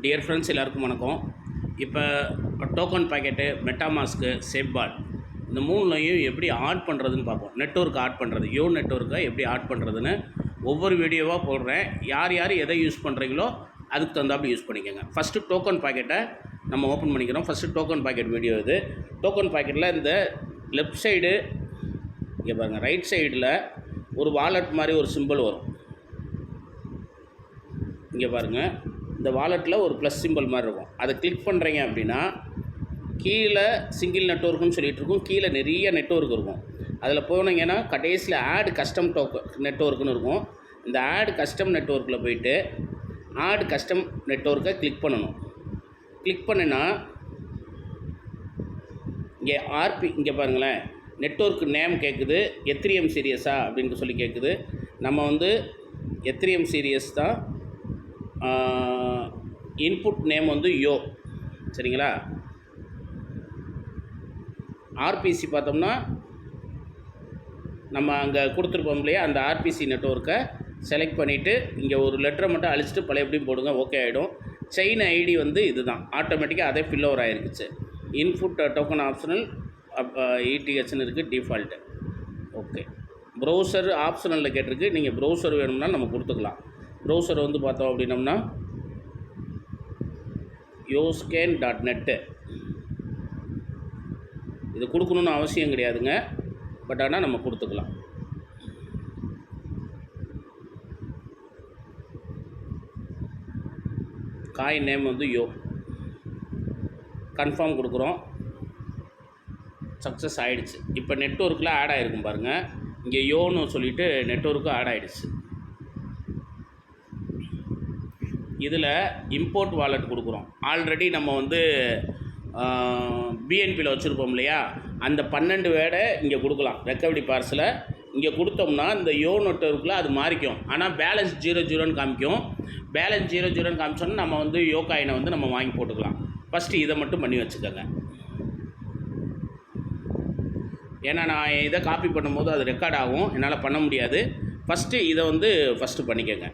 Dear friends எல்லாருக்கும் வணக்கம். இப்போ டோக்கன் பாக்கெட்டு, மெட்டாமாஸ்க்கு, சேப்பால் இந்த மூணுலையும் எப்படி ஆட் பண்ணுறதுன்னு பார்ப்போம். நெட்வொர்க் ஆட் பண்ணுறது, நெட்வொர்க்கை எப்படி ஆட் பண்ணுறதுன்னு ஒவ்வொரு வீடியோவாக போடுறேன். யார் யார் எதை யூஸ் பண்ணுறீங்களோ அதுக்கு தகுந்தாப்படி யூஸ் பண்ணிக்கோங்க. ஃபஸ்ட்டு டோக்கன் பாக்கெட்டை நம்ம ஓப்பன் பண்ணிக்கிறோம். ஃபஸ்ட்டு டோக்கன் பாக்கெட் வீடியோ இது. டோக்கன் பாக்கெட்டில் இந்த லெஃப்ட் சைடு இங்கே பாருங்கள், ரைட் சைடில் ஒரு வாலெட் மாதிரி ஒரு சிம்பிள் வரும். இங்கே பாருங்கள், இந்த வாலெட்டில் ஒரு ப்ளஸ் சிம்பிள் மாதிரி இருக்கும். அதை கிளிக் பண்ணுறீங்க அப்படின்னா கீழே சிங்கிள் நெட்வொர்க்குன்னு சொல்லிகிட்டு இருக்கும். கீழே நிறைய நெட்வொர்க் இருக்கும். அதில் போனீங்கன்னா கடைசியில் ஆட் கஸ்டம் நெட்வொர்க்குன்னு இருக்கும். இந்த ஆட் கஸ்டம் நெட்வொர்க்கில் போயிட்டு ஆட் கஸ்டம் நெட்வொர்க்கை கிளிக் பண்ணணும். கிளிக் பண்ணினா இங்கே இங்கே பாருங்களேன், நெட்வொர்க் நேம் கேட்குது. எத்ரியம் சீரியஸா அப்படின்னு சொல்லி கேட்குது. நம்ம எத்ரியம் சீரியஸ் தான். இன்புட் நேம் யோ, சரிங்களா. ஆர்பிசி பார்த்தோம்னா நம்ம அங்கே கொடுத்துருப்போம் இல்லையா, அந்த ஆர்பிசி நெட்வொர்க்கை செலக்ட் பண்ணிவிட்டு இங்கே ஒரு லெட்டரை மட்டும் அழிச்சிட்டு பழையபடியும் போடுங்க, ஓகே ஆகிடும். செயின் ஐடி இது தான் ஆட்டோமேட்டிக்காக அதே ஃபில் ஓவர் ஆகிருக்குச்சு. இன்புட் டோக்கன் ஆப்ஷனல் இடிஹெச்னு இருக்குது, டிஃபால்ட்டு. ஓகே, ப்ரௌசர் ஆப்ஷனலில் கேட்டிருக்கு. நீங்கள் ப்ரௌசர் வேணும்னா நம்ம கொடுத்துக்கலாம். ப்ரௌசர் பார்த்தோம் அப்படின்னம்னா yoscan.net. இது கொடுக்கணுன்னு அவசியம் கிடையாதுங்க, பட் ஆனால் நம்ம கொடுத்துக்கலாம். காயின் நேம் யோ. கன்ஃபார்ம் கொடுக்குறோம். சக்ஸஸ் ஆகிடுச்சு. இப்போ நெட்வொர்க்கில் ஆட் ஆகிருக்கும் பாருங்கள். இங்கே யோன்னு சொல்லிவிட்டு நெட்வொர்க்கு ஆட் ஆகிடுச்சு. இதில் இம்போர்ட் வாலெட் கொடுக்குறோம். ஆல்ரெடி நம்ம பிஎன்பியில் வச்சுருப்போம் இல்லையா, அந்த 12 வேர்டை இங்கே கொடுக்கலாம். ரெக்கவரி பார்சலை இங்கே கொடுத்தோம்னா இந்த நெட்வொர்க்கில் அது மாறிக்கும். ஆனால் பேலன்ஸ் 00ன்னு காமிக்கும். பேலன்ஸ் 00ன்னு காமிச்சோன்னா நம்ம யோ காயினை நம்ம வாங்கி போட்டுக்கலாம். ஃபஸ்ட்டு இதை மட்டும் பண்ணி வச்சுக்கோங்க. ஏன்னா நான் இதை காப்பி பண்ணும்போது அது ரெக்கார்ட் ஆகும், என்னால் பண்ண முடியாது. ஃபஸ்ட்டு இதை ஃபஸ்ட்டு பண்ணிக்கோங்க.